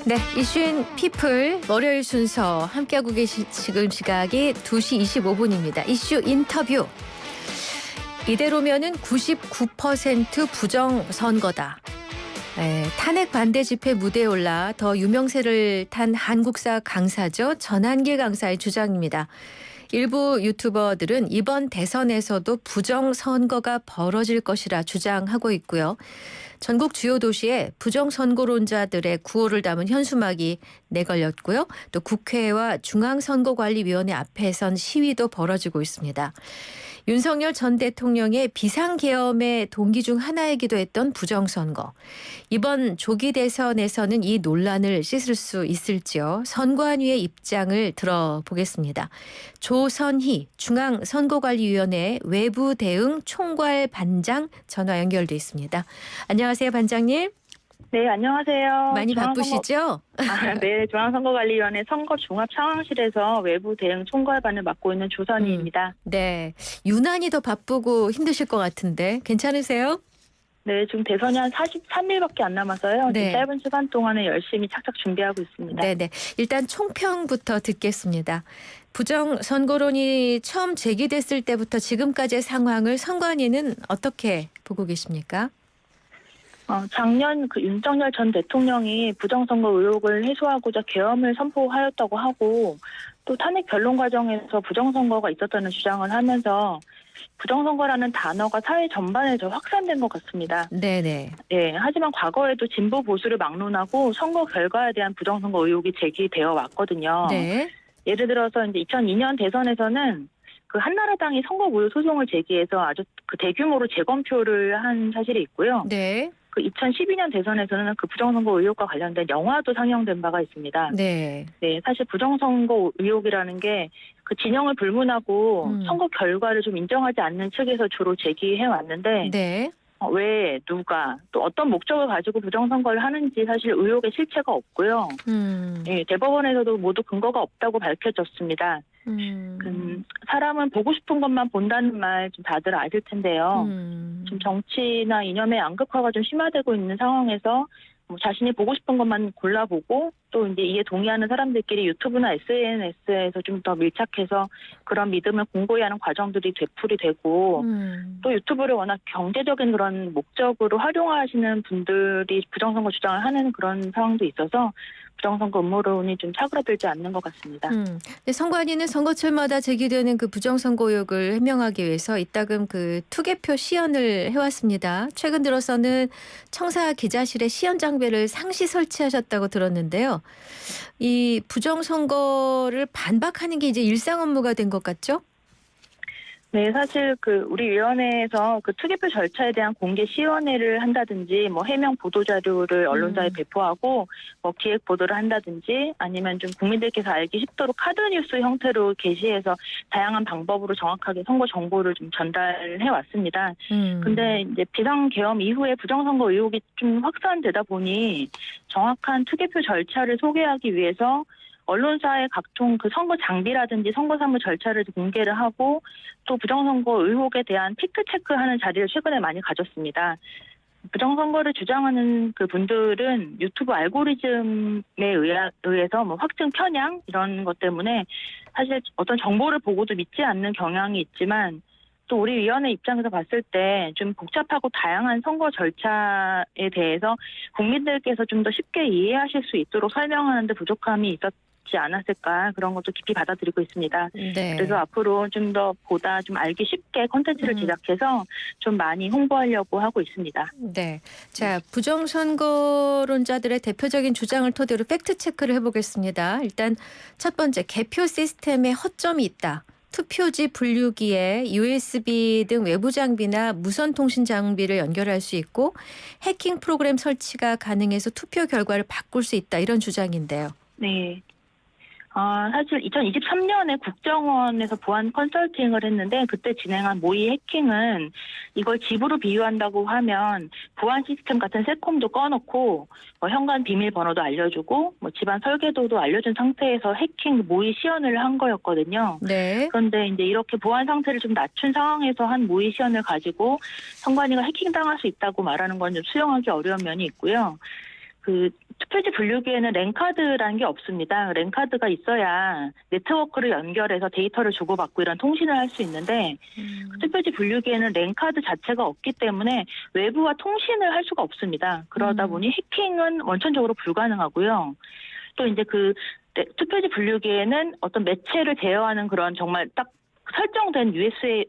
네, 이슈인 피플 월요일 순서 함께하고 계신 지금 시각이 2시 25분입니다. 이슈 인터뷰. 이대로면은 99% 부정선거다. 탄핵 반대 집회 무대에 올라 더 유명세를 탄 한국사 강사죠. 전한길 강사의 주장입니다. 일부 유튜버들은 이번 대선에서도 부정선거가 벌어질 것이라 주장하고 있고요. 전국 주요 도시에 부정선거론자들의 구호를 담은 현수막이 내걸렸고요. 또 국회와 중앙선거관리위원회 앞에선 시위도 벌어지고 있습니다. 윤석열 전 대통령의 비상계엄의 동기 중 하나이기도 했던 부정선거. 이번 조기 대선에서는 이 논란을 씻을 수 있을지요. 선관위의 입장을 들어보겠습니다. 조선희 중앙선거관리위원회 외부 대응 총괄 반장 전화 연결돼 있습니다. 안녕하세요, 반장님. 네, 안녕하세요. 많이 바쁘시죠? 네, 중앙선거관리위원회 선거종합상황실에서 외부 대응 총괄반을 맡고 있는 조선희입니다. 네, 유난히 더 바쁘고 힘드실 것 같은데 괜찮으세요? 네, 지금 대선이 한 43일밖에 안 남아서요. 네. 짧은 시간 동안에 열심히 착착 준비하고 있습니다. 네네. 일단 총평부터 듣겠습니다. 부정선거론이 처음 제기됐을 때부터 지금까지의 상황을 선관위는 어떻게 보고 계십니까? 작년 윤석열 전 대통령이 부정선거 의혹을 해소하고자 계엄을 선포하였다고 하고 또 탄핵 변론 과정에서 부정선거가 있었다는 주장을 하면서 부정선거라는 단어가 사회 전반에서 확산된 것 같습니다. 네네. 네, 하지만 과거에도 진보 보수를 막론하고 선거 결과에 대한 부정선거 의혹이 제기되어 왔거든요. 네. 예를 들어서 이제 2002년 대선에서는 한나라당이 선거 무효 소송을 제기해서 아주 대규모로 재검표를 한 사실이 있고요. 네. 2012년 대선에서는 부정선거 의혹과 관련된 영화도 상영된 바가 있습니다. 네. 네, 사실 부정선거 의혹이라는 게 진영을 불문하고 선거 결과를 좀 인정하지 않는 측에서 주로 제기해 왔는데 네. 왜 누가 또 어떤 목적을 가지고 부정선거를 하는지 사실 의혹의 실체가 없고요. 네, 대법원에서도 모두 근거가 없다고 밝혀졌습니다. 사람은 보고 싶은 것만 본다는 말 좀 다들 아실 텐데요. 지금 정치나 이념의 양극화가 좀 심화되고 있는 상황에서 자신이 보고 싶은 것만 골라보고 또 이제 이에 동의하는 사람들끼리 유튜브나 SNS에서 좀 더 밀착해서 그런 믿음을 공고히 하는 과정들이 되풀이 되고 또 유튜브를 워낙 경제적인 그런 목적으로 활용하시는 분들이 부정선거 주장을 하는 그런 상황도 있어서 부정선거 음모론이 좀 차그라들지 않는 것 같습니다. 선관위는 선거철마다 제기되는 부정선거 의혹을 해명하기 위해서 이따금 투개표 시연을 해왔습니다. 최근 들어서는 청사 기자실에 시연 장비를 상시 설치하셨다고 들었는데요. 이 부정선거를 반박하는 게 이제 일상 업무가 된 것 같죠? 네, 사실 우리 위원회에서 투개표 절차에 대한 공개 시연회를 한다든지 해명 보도 자료를 언론사에 배포하고 기획 보도를 한다든지 아니면 좀 국민들께서 알기 쉽도록 카드 뉴스 형태로 게시해서 다양한 방법으로 정확하게 선거 정보를 좀 전달해 왔습니다. 근데 이제 비상계엄 이후에 부정선거 의혹이 좀 확산되다 보니 정확한 투개표 절차를 소개하기 위해서 언론사의 각종 선거 장비라든지 선거사무 절차를 공개를 하고 또 부정선거 의혹에 대한 팩트체크하는 자리를 최근에 많이 가졌습니다. 부정선거를 주장하는 분들은 유튜브 알고리즘에 의해서 확증 편향 이런 것 때문에 사실 어떤 정보를 보고도 믿지 않는 경향이 있지만 또 우리 위원회 입장에서 봤을 때 좀 복잡하고 다양한 선거 절차에 대해서 국민들께서 좀 더 쉽게 이해하실 수 있도록 설명하는 데 부족함이 있었지 않았을까 그런 것도 깊이 받아들이고 있습니다. 네. 그래서 앞으로 좀 더 보다 좀 알기 쉽게 콘텐츠를 제작해서 좀 많이 홍보하려고 하고 있습니다. 네. 자, 부정선거론자들의 대표적인 주장을 토대로 팩트체크를 해보겠습니다. 일단 첫 번째, 개표 시스템에 허점이 있다. 투표지 분류기에 USB 등 외부 장비나 무선 통신 장비를 연결할 수 있고 해킹 프로그램 설치가 가능해서 투표 결과를 바꿀 수 있다. 이런 주장인데요. 네. 사실 2023년에 국정원에서 보안 컨설팅을 했는데 그때 진행한 모의 해킹은 이걸 집으로 비유한다고 하면 보안 시스템 같은 세콤도 꺼놓고 현관 비밀번호도 알려주고 집안 설계도도 알려준 상태에서 해킹 모의 시연을 한 거였거든요. 네. 그런데 이제 이렇게 보안 상태를 좀 낮춘 상황에서 한 모의 시연을 가지고 선관위가 해킹당할 수 있다고 말하는 건 좀 수용하기 어려운 면이 있고요. 투표지 분류기에는 랜카드라는 게 없습니다. 랜카드가 있어야 네트워크를 연결해서 데이터를 주고받고 이런 통신을 할 수 있는데 투표지 분류기에는 랜카드 자체가 없기 때문에 외부와 통신을 할 수가 없습니다. 그러다 보니 해킹은 원천적으로 불가능하고요. 또 이제 투표지 분류기에는 어떤 매체를 제어하는 그런 정말 딱 설정된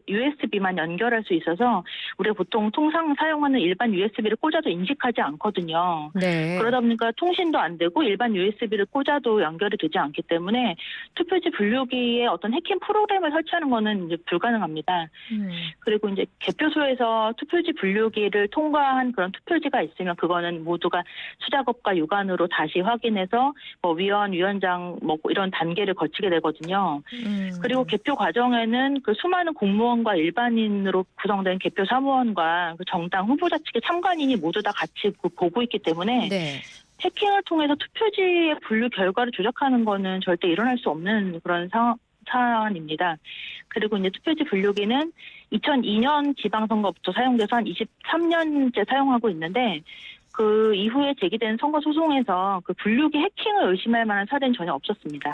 USB만 연결할 수 있어서 우리가 보통 통상 사용하는 일반 USB를 꽂아도 인식하지 않거든요. 네. 그러다 보니까 통신도 안 되고 일반 USB를 꽂아도 연결이 되지 않기 때문에 투표지 분류기에 어떤 해킹 프로그램을 설치하는 거는 이제 불가능합니다. 그리고 이제 개표소에서 투표지 분류기를 통과한 그런 투표지가 있으면 그거는 모두가 수작업과 유관으로 다시 확인해서 뭐 위원장 뭐 이런 단계를 거치게 되거든요. 그리고 개표 과정에는 그 수많은 공무원과 일반인으로 구성된 개표 사무원과 그 정당 후보자 측의 참관인이 모두 다 같이 보고 있기 때문에 네. 해킹을 통해서 투표지의 분류 결과를 조작하는 거는 절대 일어날 수 없는 그런 사안입니다. 그리고 이제 투표지 분류기는 2002년 지방선거부터 사용돼서 한 23년째 사용하고 있는데 그 이후에 제기된 선거 소송에서 그 분류기 해킹을 의심할 만한 사례는 전혀 없었습니다.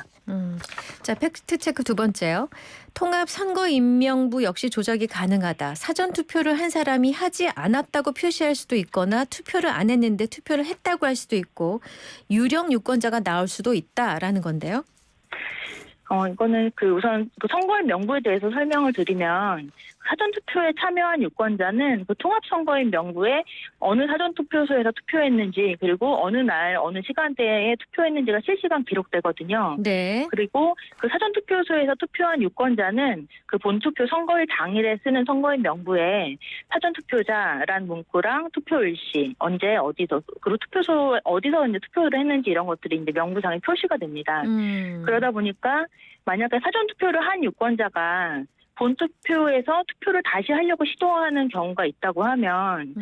자, 팩트체크 두 번째요. 통합선거인명부 역시 조작이 가능하다. 사전투표를 한 사람이 하지 않았다고 표시할 수도 있거나 투표를 안 했는데 투표를 했다고 할 수도 있고 유령 유권자가 나올 수도 있다라는 건데요. 이거는 우선 선거인 명부에 대해서 설명을 드리면 사전투표에 참여한 유권자는 그 통합선거인 명부에 어느 사전투표소에서 투표했는지 그리고 어느 날 어느 시간대에 투표했는지가 실시간 기록되거든요. 네. 그리고 그 사전투표소에서 투표한 유권자는 그 본투표 선거일 당일에 쓰는 선거인 명부에 사전투표자란 문구랑 투표일시, 언제 어디서 그리고 투표소 어디서 이제 투표를 했는지 이런 것들이 이제 명부상에 표시가 됩니다. 그러다 보니까 만약에 사전투표를 한 유권자가 본투표에서 투표를 다시 하려고 시도하는 경우가 있다고 하면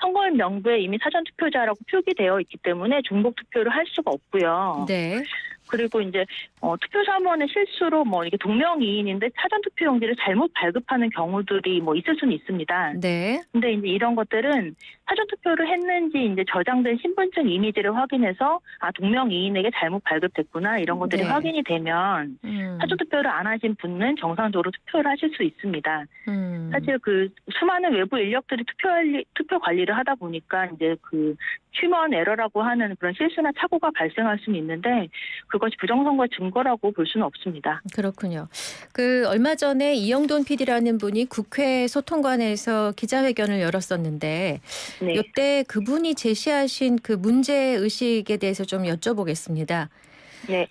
선거인 명부에 이미 사전투표자라고 표기되어 있기 때문에 중복 투표를 할 수가 없고요. 네. 그리고 이제 투표사무원의 실수로 뭐 이게 동명이인인데 사전투표 용지를 잘못 발급하는 경우들이 뭐 있을 수는 있습니다. 네. 근데 이제 이런 것들은 사전투표를 했는지 이제 저장된 신분증 이미지를 확인해서 동명이인에게 잘못 발급됐구나 이런 것들이 네. 확인이 되면 사전투표를 안 하신 분은 정상적으로 투표를 하실 수 있습니다. 사실 수많은 외부 인력들이 투표 관리를 하다 보니까 이제 휴먼 에러라고 하는 그런 실수나 착오가 발생할 수는 있는데 그것이 부정선거의 증거라고 볼 수는 없습니다. 그렇군요. 얼마 전에 이영돈 PD라는 분이 국회 소통관에서 기자회견을 열었었는데 네. 이때 그분이 제시하신 그 문제 의식에 대해서 좀 여쭤보겠습니다. 네.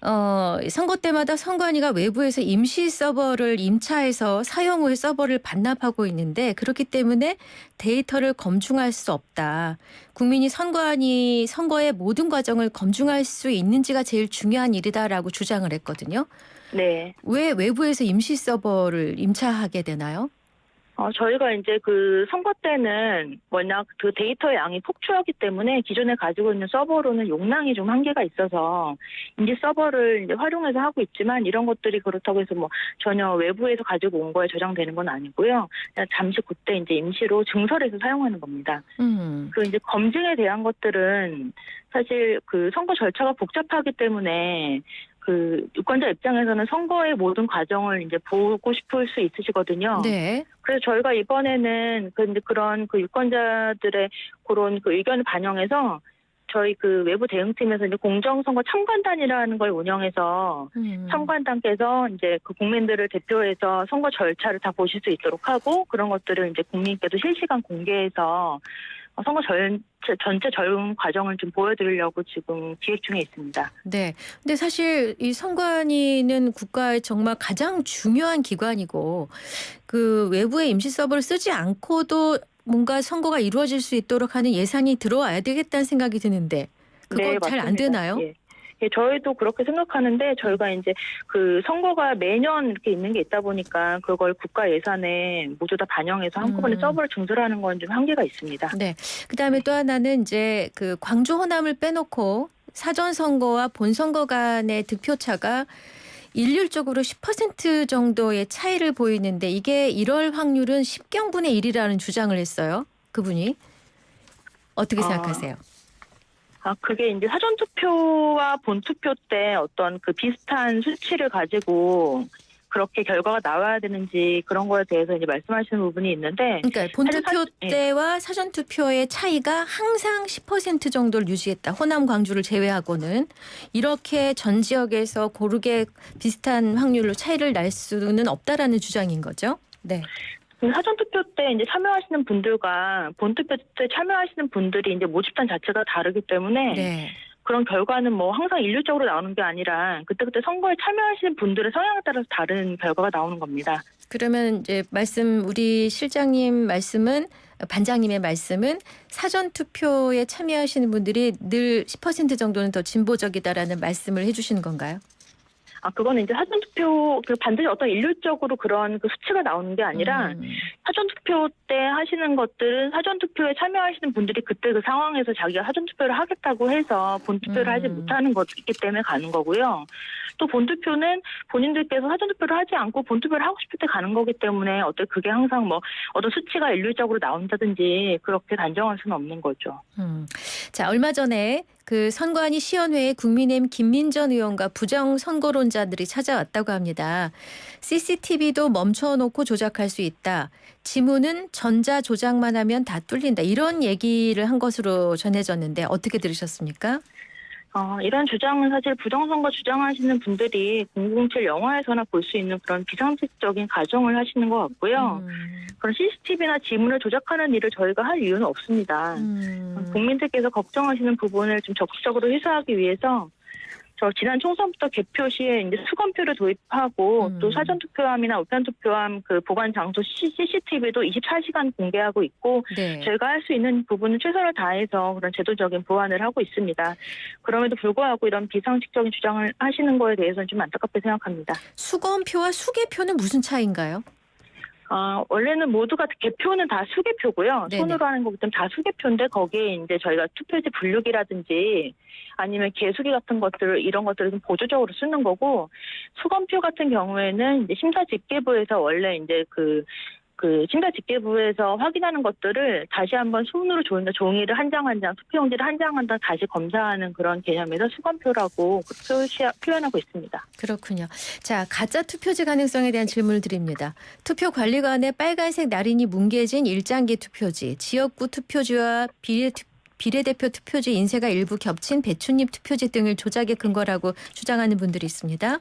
선거 때마다 선관위가 외부에서 임시 서버를 임차해서 사용 후에 서버를 반납하고 있는데 그렇기 때문에 데이터를 검증할 수 없다. 국민이 선거의 모든 과정을 검증할 수 있는지가 제일 중요한 일이다라고 주장을 했거든요. 네. 왜 외부에서 임시 서버를 임차하게 되나요? 저희가 이제 선거 때는 워낙 데이터 양이 폭주하기 때문에 기존에 가지고 있는 서버로는 용량이 좀 한계가 있어서 임시 서버를 이제 활용해서 하고 있지만 이런 것들이 그렇다고 해서 뭐 전혀 외부에서 가지고 온 거에 저장되는 건 아니고요. 그냥 잠시 그때 이제 임시로 증설해서 사용하는 겁니다. 이제 검증에 대한 것들은 사실 선거 절차가 복잡하기 때문에 유권자 입장에서는 선거의 모든 과정을 이제 보고 싶을 수 있으시거든요. 네. 그래서 저희가 이번에는 그런 유권자들의 그런 의견을 반영해서 저희 외부 대응팀에서 이제 공정선거 참관단이라는 걸 운영해서 참관단께서 이제 국민들을 대표해서 선거 절차를 다 보실 수 있도록 하고 그런 것들을 이제 국민께도 실시간 공개해서 선거 전체 전용 과정을 좀 보여드리려고 지금 기획 중에 있습니다. 네. 근데 사실 이 선관위는 국가의 정말 가장 중요한 기관이고 외부의 임시 서버를 쓰지 않고도 뭔가 선거가 이루어질 수 있도록 하는 예산이 들어와야 되겠다는 생각이 드는데 그거 네, 잘 안 맞습니다. 되나요? 예. 예, 저희도 그렇게 생각하는데 저희가 이제 선거가 매년 이렇게 있는 게 있다 보니까 그걸 국가 예산에 모두 다 반영해서 한꺼번에 서버를 증설하는 건 좀 한계가 있습니다. 네. 그다음에 또 하나는 이제 광주 호남을 빼놓고 사전 선거와 본 선거 간의 득표차가 일률적으로 10% 정도의 차이를 보이는데 이게 이럴 확률은 10경분의 1이라는 주장을 했어요. 그분이. 어떻게 생각하세요? 그게 이제 사전투표와 본투표 때 어떤 그 비슷한 수치를 가지고 그렇게 결과가 나와야 되는지 그런 거에 대해서 이제 말씀하시는 부분이 있는데 그러니까 사실 본투표 때와 사전투표의 차이가 항상 10% 정도를 유지했다. 호남, 광주를 제외하고는 이렇게 전 지역에서 고르게 비슷한 확률로 차이를 날 수는 없다라는 주장인 거죠. 네. 사전투표 때 이제 참여하시는 분들과 본투표 때 참여하시는 분들이 이제 모집단 자체가 다르기 때문에 네. 그런 결과는 뭐 항상 일률적으로 나오는 게 아니라 그때그때 선거에 참여하시는 분들의 성향에 따라서 다른 결과가 나오는 겁니다. 그러면 이제 우리 실장님 말씀은 반장님의 말씀은 사전 투표에 참여하시는 분들이 늘 10% 정도는 더 진보적이다라는 말씀을 해주시는 건가요? 그거는 이제 사전투표 반드시 어떤 일률적으로 그런 그 수치가 나오는 게 아니라 사전투표 때 하시는 것들은 사전투표에 참여하시는 분들이 그때 그 상황에서 자기가 사전투표를 하겠다고 해서 본투표를 하지 못하는 것이기 때문에 가는 거고요. 또 본투표는 본인들께서 사전투표를 하지 않고 본투표를 하고 싶을 때 가는 거기 때문에 그게 항상 뭐 어떤 수치가 일률적으로 나온다든지 그렇게 단정할 수는 없는 거죠. 자, 얼마 전에 그 선관위 시연회에 국민의힘 김민전 의원과 부정 선거론자들이 찾아왔다고 합니다. CCTV도 멈춰놓고 조작할 수 있다. 지문은 전자 조작만 하면 다 뚫린다. 이런 얘기를 한 것으로 전해졌는데 어떻게 들으셨습니까? 이런 주장은 사실 부정선거 주장하시는 분들이 007 영화에서나 볼 수 있는 그런 비상식적인 가정을 하시는 것 같고요. 그런 CCTV나 지문을 조작하는 일을 저희가 할 이유는 없습니다. 국민들께서 걱정하시는 부분을 좀 적극적으로 해소하기 위해서 지난 총선부터 개표 시에 이제 수검표를 도입하고 또 사전투표함이나 우편투표함 그 보관 장소 CCTV도 24시간 공개하고 있고 네. 저희가 할 수 있는 부분은 최선을 다해서 그런 제도적인 보완을 하고 있습니다. 그럼에도 불구하고 이런 비상식적인 주장을 하시는 거에 대해서는 좀 안타깝게 생각합니다. 수검표와 수개표는 무슨 차이인가요? 원래는 모두가 개표는 다 수개표고요. 네네. 손으로 하는 거기 때문에 다 수개표인데 거기에 이제 저희가 투표지 분류기라든지 아니면 개수기 같은 것들 이런 것들을 좀 보조적으로 쓰는 거고 수검표 같은 경우에는 이제 심사집계부에서 원래 이제 그 심사집계부에서 확인하는 것들을 다시 한번 손으로 종이를 한 장 한 장, 투표용지를 한 장 한 장 다시 검사하는 그런 개념에서 수검표라고 표현하고 있습니다. 그렇군요. 자, 가짜 투표지 가능성에 대한 질문을 드립니다. 투표관리관에 빨간색 나린이 뭉개진 일장기 투표지, 지역구 투표지와 비례대표 투표지 인쇄가 일부 겹친 배춧잎 투표지 등을 조작의 근거라고 주장하는 분들이 있습니다.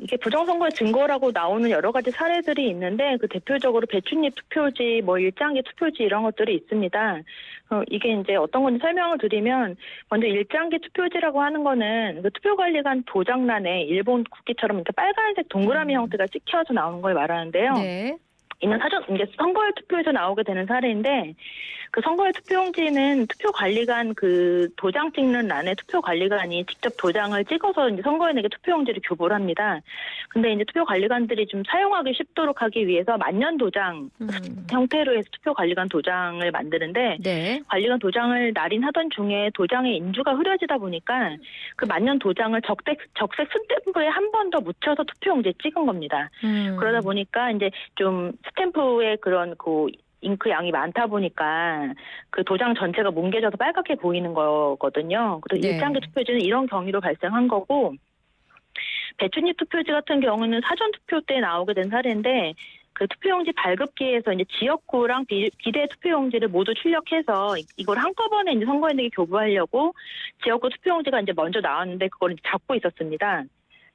이게 부정선거의 증거라고 나오는 여러 가지 사례들이 있는데 그 대표적으로 배춧잎 투표지, 일장기 투표지 이런 것들이 있습니다. 이게 이제 어떤 건지 설명을 드리면 먼저 일장기 투표지라고 하는 거는 그 투표관리관 도장란에 일본 국기처럼 이렇게 빨간색 동그라미 형태가 찍혀서 나오는 걸 말하는데요. 네. 이는 이제 선거일 투표에서 나오게 되는 사례인데 그 선거일 투표용지는 투표관리관 그 도장 찍는 란에 투표관리관이 직접 도장을 찍어서 이제 선거인에게 투표용지를 교부를 합니다. 근데 이제 투표관리관들이 좀 사용하기 쉽도록 하기 위해서 만년 도장 형태로 해서 투표관리관 도장을 만드는데 네. 관리관 도장을 날인하던 중에 도장의 인주가 흐려지다 보니까 그 만년 도장을 적색 스탬프에 한 번 더 묻혀서 투표용지에 찍은 겁니다. 그러다 보니까 이제 좀 스탬프의 그런 잉크 양이 많다 보니까 그 도장 전체가 뭉개져서 빨갛게 보이는 거거든요. 그래서 네. 일장기 투표지는 이런 경위로 발생한 거고 배춧잎 투표지 같은 경우는 사전 투표 때 나오게 된 사례인데 그 투표용지 발급기에서 이제 지역구랑 비례 투표용지를 모두 출력해서 이걸 한꺼번에 이제 선거인에게 교부하려고 지역구 투표용지가 이제 먼저 나왔는데 그걸 잡고 있었습니다.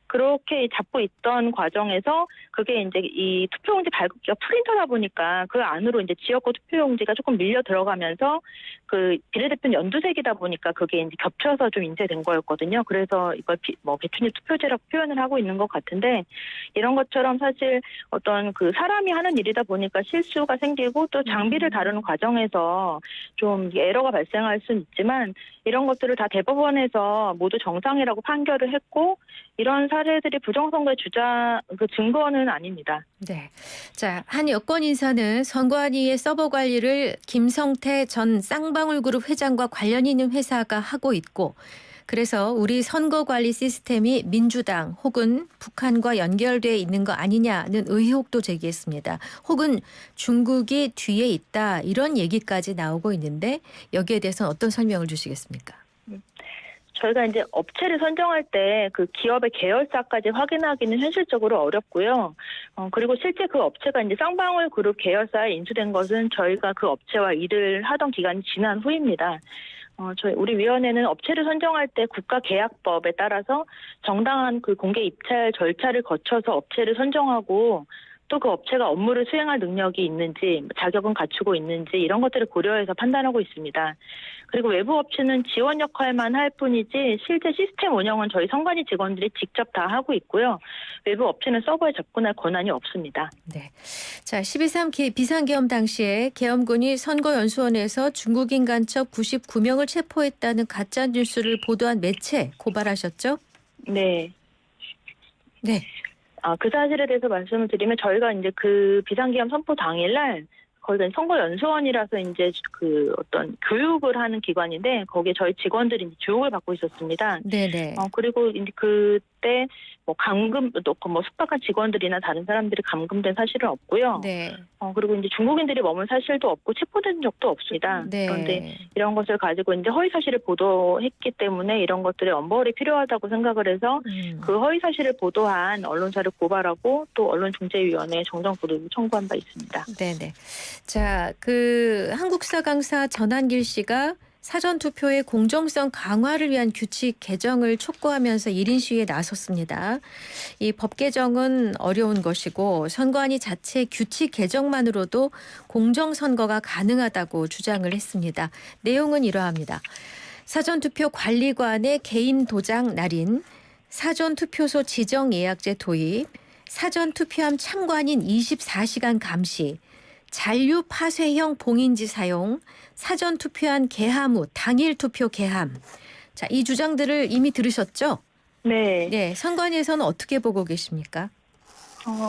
그렇게 잡고 있던 과정에서 그게 이제 이 투표용지 발급기가 프린터다 보니까 그 안으로 이제 지역구 투표용지가 조금 밀려 들어가면서 그 비례대표는 연두색이다 보니까 그게 이제 겹쳐서 좀 인쇄된 거였거든요. 그래서 이걸 배춧잎 투표지라고 표현을 하고 있는 것 같은데 이런 것처럼 사실 어떤 그 사람이 하는 일이다 보니까 실수가 생기고 또 장비를 다루는 과정에서 좀 에러가 발생할 수는 있지만 이런 것들을 다 대법원에서 모두 정상이라고 판결을 했고 이런 사례들이 부정선거의 그 증거는 아닙니다. 네. 자, 한 여권 인사는 선관위의 서버 관리를 김성태 전 쌍방울그룹 회장과 관련 있는 회사가 하고 있고 그래서 우리 선거관리 시스템이 민주당 혹은 북한과 연결돼 있는 거 아니냐는 의혹도 제기했습니다. 혹은 중국이 뒤에 있다 이런 얘기까지 나오고 있는데 여기에 대해서는 어떤 설명을 주시겠습니까? 저희가 이제 업체를 선정할 때 그 기업의 계열사까지 확인하기는 현실적으로 어렵고요. 그리고 실제 그 업체가 이제 쌍방울 그룹 계열사에 인수된 것은 저희가 그 업체와 일을 하던 기간이 지난 후입니다. 우리 위원회는 업체를 선정할 때 국가계약법에 따라서 정당한 그 공개 입찰 절차를 거쳐서 업체를 선정하고 또 그 업체가 업무를 수행할 능력이 있는지, 자격은 갖추고 있는지 이런 것들을 고려해서 판단하고 있습니다. 그리고 외부 업체는 지원 역할만 할 뿐이지 실제 시스템 운영은 저희 선관위 직원들이 직접 다 하고 있고요. 외부 업체는 서버에 접근할 권한이 없습니다. 네. 자, 12.3 비상계엄 당시에 계엄군이 선거연수원에서 중국인 간첩 99명을 체포했다는 가짜 뉴스를 보도한 매체 고발하셨죠? 네. 네. 그 사실에 대해서 말씀을 드리면 저희가 이제 그 비상계엄 선포 당일날 거기가 선거연수원이라서 이제 그 어떤 교육을 하는 기관인데 거기에 저희 직원들이 이제 교육을 받고 있었습니다. 네네. 그리고 이제 그때 뭐 감금 놓고 뭐 숙박한 직원들이나 다른 사람들이 감금된 사실은 없고요. 네. 그리고 이제 중국인들이 머문 사실도 없고 체포된 적도 없습니다. 네. 그런데 이런 것을 가지고 이제 허위 사실을 보도했기 때문에 이런 것들의 엄벌이 필요하다고 생각을 해서 그 허위 사실을 보도한 언론사를 고발하고 또 언론중재위원회에 정정 보도를 청구한 바 있습니다. 네네. 자, 그 한국사 강사 전한길 씨가 사전투표의 공정성 강화를 위한 규칙 개정을 촉구하면서 1인 시위에 나섰습니다. 이 법 개정은 어려운 것이고 선관위 자체 규칙 개정만으로도 공정선거가 가능하다고 주장을 했습니다. 내용은 이러합니다. 사전투표 관리관의 개인 도장 날인, 사전투표소 지정 예약제 도입, 사전투표함 참관인 24시간 감시, 잔류 파쇄형 봉인지 사용, 사전투표한 개함 후 당일 투표 개함. 자, 이 주장들을 이미 들으셨죠? 네. 네, 선관위에서는 어떻게 보고 계십니까?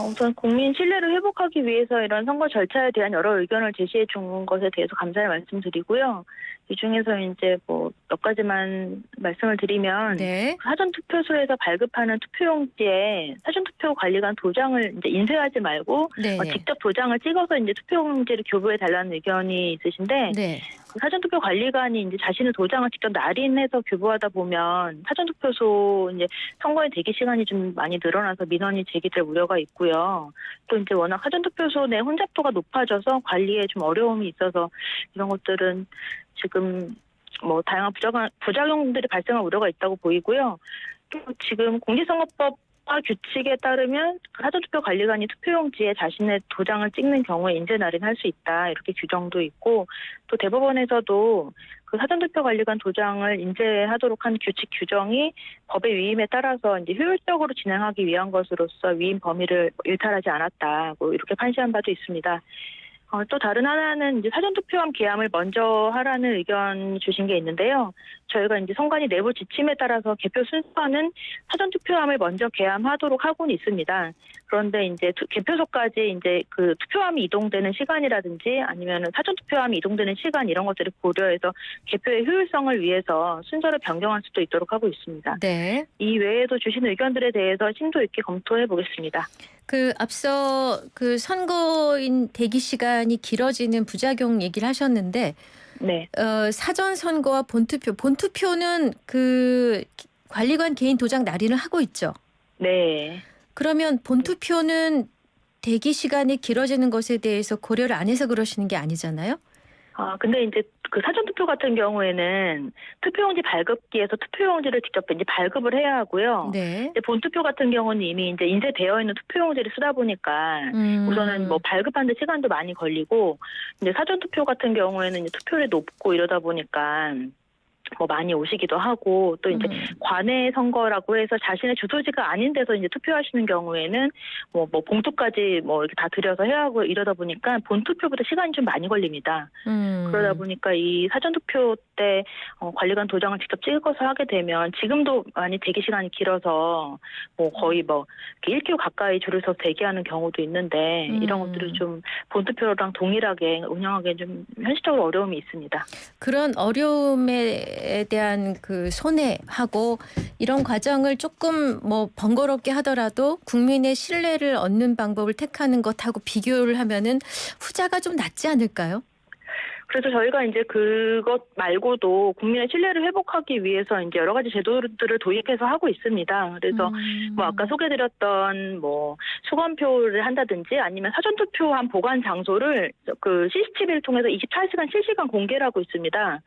우선 국민 신뢰를 회복하기 위해서 이런 선거 절차에 대한 여러 의견을 제시해 준 것에 대해서 감사의 말씀드리고요. 이 중에서 이제 뭐 몇 가지만 말씀을 드리면 네. 사전투표소에서 발급하는 투표용지에 사전투표 관리관 도장을 이제 인쇄하지 말고 네. 직접 도장을 찍어서 이제 투표용지를 교부해 달라는 의견이 있으신데 네. 그 사전투표 관리관이 이제 자신의 도장을 직접 날인해서 교부하다 보면 사전투표소 이제 선거의 대기 시간이 좀 많이 늘어나서 민원이 제기될 우려가 있고요. 또 이제 워낙 사전투표소 내 혼잡도가 높아져서 관리에 좀 어려움이 있어서 이런 것들은 지금 뭐 다양한 부작용들이 발생할 우려가 있다고 보이고요. 또 지금 공직선거법 규칙에 따르면 사전투표 관리관이 투표용지에 자신의 도장을 찍는 경우에 인쇄 날인할 수 있다 이렇게 규정도 있고 또 대법원에서도 그 사전투표 관리관 도장을 인쇄하도록 한 규칙 규정이 법의 위임에 따라서 이제 효율적으로 진행하기 위한 것으로서 위임 범위를 일탈하지 않았다고 이렇게 판시한 바도 있습니다. 또 다른 하나는 이제 사전투표함 개함을 먼저 하라는 의견 주신 게 있는데요. 저희가 이제 선관위 내부 지침에 따라서 개표 순서는 사전투표함을 먼저 개함하도록 하고는 있습니다. 그런데 이제 개표소까지 이제 그 투표함이 이동되는 시간이라든지 아니면은 사전투표함이 이동되는 시간 이런 것들을 고려해서 개표의 효율성을 위해서 순서를 변경할 수도 있도록 하고 있습니다. 네. 이 외에도 주신 의견들에 대해서 심도 있게 검토해 보겠습니다. 그 앞서 그 선거인 대기 시간이 길어지는 부작용 얘기를 하셨는데 네. 사전 선거와 본투표는 그 관리관 개인 도장 날인을 하고 있죠. 네. 그러면 본투표는 대기 시간이 길어지는 것에 대해서 고려를 안 해서 그러시는 게 아니잖아요? 근데 이제 그 사전투표 같은 경우에는 투표용지 발급기에서 투표용지를 직접 이제 발급을 해야 하고요. 네. 이제 본투표 같은 경우는 이미 이제 인쇄되어 있는 투표용지를 쓰다 보니까 우선은 뭐 발급하는 데 시간도 많이 걸리고 이제 사전투표 같은 경우에는 이제 투표율이 높고 이러다 보니까 뭐 많이 오시기도 하고 또 이제 관외 선거라고 해서 자신의 주소지가 아닌 데서 이제 투표하시는 경우에는 뭐 봉투까지 뭐 이렇게 다 들여서 해야 하고 이러다 보니까 본투표보다 시간이 좀 많이 걸립니다. 그러다 보니까 이 사전투표 때 관리관 도장을 직접 찍어서 하게 되면 지금도 많이 대기 시간이 길어서 뭐 거의 뭐 1km 가까이 줄을 서서 대기하는 경우도 있는데 이런 것들을 좀 본투표랑 동일하게 운영하기에 좀 현실적으로 어려움이 있습니다. 그런 어려움에 투표에 대한 그 손해하고 이런 과정을 조금 뭐 번거롭게 하더라도 국민의 신뢰를 얻는 방법을 택하는 것하고 비교를 하면은 후자가 좀 낫지 않을까요? 그래서 저희가 이제 그것 말고도 국민의 신뢰를 회복하기 위해서 이제 여러 가지 제도들을 도입해서 하고 있습니다. 그래서 뭐 아까 소개드렸던 뭐 수검표를 한다든지 아니면 사전투표한 보관 장소를 그 CCTV를 통해서 24시간 실시간 공개를 하고 있습니다.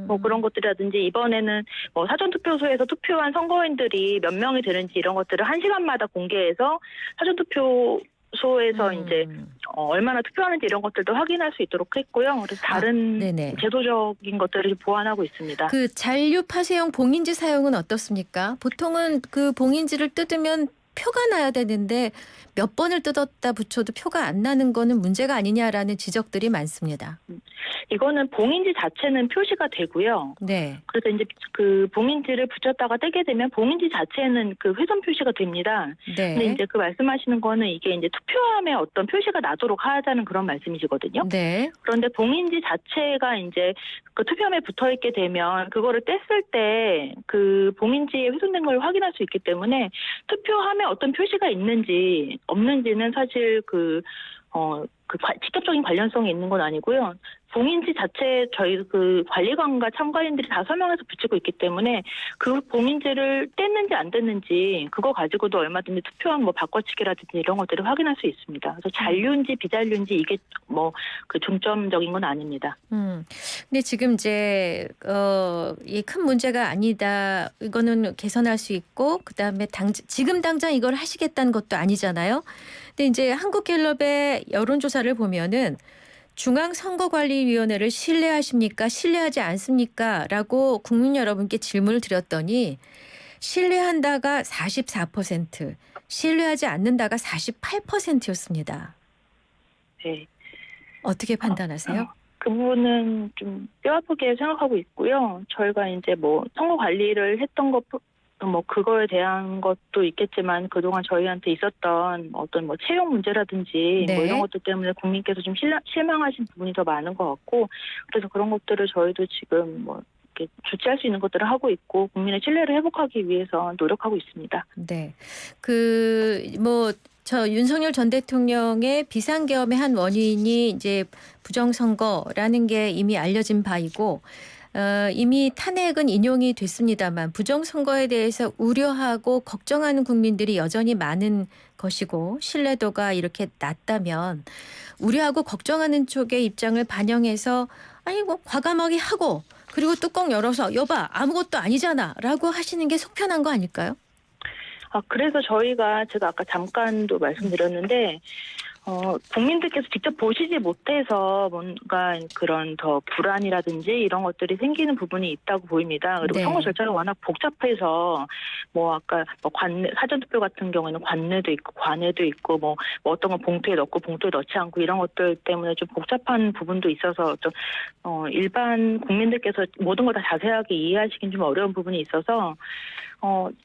뭐 그런 것들이라든지 이번에는 뭐 사전투표소에서 투표한 선거인들이 몇 명이 되는지 이런 것들을 1시간마다 공개해서 사전투표소에서 이제 얼마나 투표하는지 이런 것들도 확인할 수 있도록 했고요. 그래서 다른 네네. 제도적인 것들을 보완하고 있습니다. 그 잔류 파쇄용 봉인지 사용은 어떻습니까? 보통은 그 봉인지를 뜯으면 표가 나야 되는데 몇 번을 뜯었다 붙여도 표가 안 나는 거는 문제가 아니냐라는 지적들이 많습니다. 이거는 봉인지 자체는 표시가 되고요. 네. 그래서 이제 그 봉인지를 붙였다가 떼게 되면 봉인지 자체는 그 훼손 표시가 됩니다. 근데 네. 이제 그 말씀하시는 거는 이게 이제 투표함에 어떤 표시가 나도록 하자는 그런 말씀이시거든요. 네. 그런데 봉인지 자체가 이제 그 투표함에 붙어 있게 되면 그거를 떼쓸 때 그 봉인지에 훼손된 걸 확인할 수 있기 때문에 투표함에 어떤 표시가 있는지 없는지는 사실 직접적인 관련성이 있는 건 아니고요. 봉인지 자체 저희 그 관리관과 참관인들이 다 설명해서 붙이고 있기 때문에 그 봉인지를 뗐는지 안 뗐는지 그거 가지고도 얼마든지 투표함 뭐 바꿔치기라든지 이런 것들을 확인할 수 있습니다. 그래서 잔류인지 비잔류인지 이게 뭐 그 중점적인 건 아닙니다. 근데 지금 이제 이 큰 문제가 아니다. 이거는 개선할 수 있고 그다음에 지금 당장 이걸 하시겠다는 것도 아니잖아요. 근데 이제 한국갤럽의 여론조사를 보면은 중앙선거관리위원회를 신뢰하십니까? 신뢰하지 않습니까? 라고 국민 여러분께 질문을 드렸더니 신뢰한다가 44%, 신뢰하지 않는다가 48%였습니다. 네. 어떻게 판단하세요? 그 부분은 좀 뼈아프게 생각하고 있고요. 저희가 이제 뭐 선거 관리를 했던 것 뭐 그거에 대한 것도 있겠지만 그동안 저희한테 있었던 어떤 뭐 채용 문제라든지 네. 뭐 이런 것들 때문에 국민께서 좀 실망하신 부분이 더 많은 것 같고 그래서 그런 것들을 저희도 지금 뭐 이렇게 조치할 수 있는 것들을 하고 있고 국민의 신뢰를 회복하기 위해서 노력하고 있습니다. 네. 저 윤석열 전 대통령의 비상계엄의 한 원인이 이제 부정선거라는 게 이미 알려진 바이고 이미 탄핵은 인용이 됐습니다만 부정선거에 대해서 우려하고 걱정하는 국민들이 여전히 많은 것이고 신뢰도가 이렇게 낮다면 우려하고 걱정하는 쪽의 입장을 반영해서 과감하게 하고 그리고 뚜껑 열어서 여봐 아무것도 아니잖아 라고 하시는 게 속편한 거 아닐까요? 그래서 제가 아까 잠깐도 말씀드렸는데 국민들께서 직접 보시지 못해서 뭔가 그런 더 불안이라든지 이런 것들이 생기는 부분이 있다고 보입니다. 그리고 네. 선거 절차가 워낙 복잡해서 뭐 아까 뭐 사전투표 같은 경우에는 관내도 있고 관외도 있고 뭐 어떤 건 봉투에 넣고 봉투에 넣지 않고 이런 것들 때문에 좀 복잡한 부분도 있어서 좀 일반 국민들께서 모든 걸 다 자세하게 이해하시긴 좀 어려운 부분이 있어서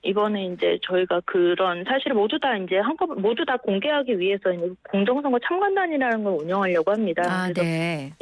이번에 이제 저희가 그런 사실을 모두 다 이제 한꺼번에 모두 다 공개하기 위해서 이제 공정선거 참관단이라는 걸 운영하려고 합니다. 그래서 네.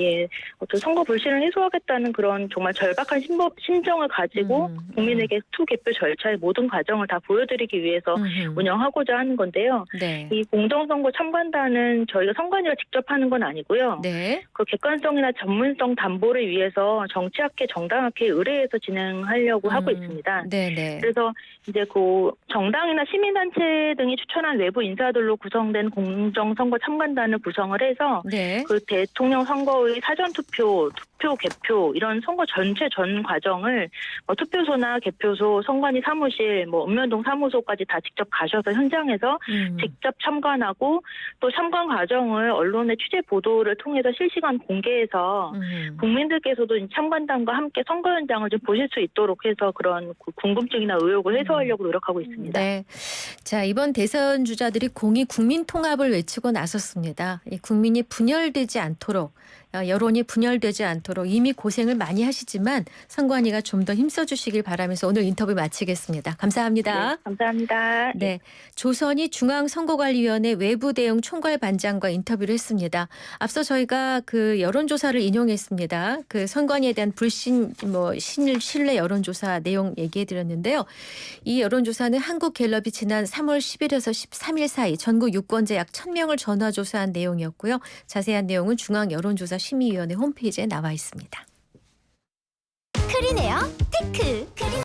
어떤 선거 불신을 해소하겠다는 그런 정말 절박한 심정을 가지고 국민에게 투개표 절차의 모든 과정을 다 보여드리기 위해서 운영하고자 하는 건데요. 네. 이 공정선거 참관단은 저희가 선관위가 직접 하는 건 아니고요. 네. 그 객관성이나 전문성 담보를 위해서 정치학회 정당학회 의뢰해서 진행하려고 하고 있습니다. 네네. 그래서 이제 그 정당이나 시민단체 등이 추천한 외부 인사들로 구성된 공정선거 참관단을 구성을 해서 네. 그 대통령 선거의 사전투표, 투표, 개표 이런 선거 전체 전 과정을 투표소나 개표소, 선관위 사무실, 읍면동 사무소까지 다 직접 가셔서 현장에서 직접 참관하고 또 참관 과정을 언론의 취재 보도를 통해서 실시간 공개해서 국민들께서도 참관단과 함께 선거 현장을 좀 보실 수 있도록 해서 그런 궁금증이나 의혹 의혹을 해소하려고 노력하고 있습니다. 네. 자, 이번 대선 주자들이 공히 국민 통합을 외치고 나섰습니다. 이 국민이 분열되지 않도록 여론이 분열되지 않도록 이미 고생을 많이 하시지만 선관위가 좀 더 힘써 주시길 바라면서 오늘 인터뷰 마치겠습니다. 감사합니다. 네, 감사합니다. 네, 조선이 중앙선거관리위원회 외부 대응 총괄반장과 인터뷰를 했습니다. 앞서 저희가 그 여론조사를 인용했습니다. 그 선관위에 대한 불신 신뢰 여론조사 내용 얘기해드렸는데요. 이 여론조사는 한국갤럽이 지난 3월 10일에서 13일 사이 전국 유권자 약 1,000명을 전화조사한 내용이었고요. 자세한 내용은 중앙여론조사 심의위원회 홈페이지에 나와 있습니다. 크리네요.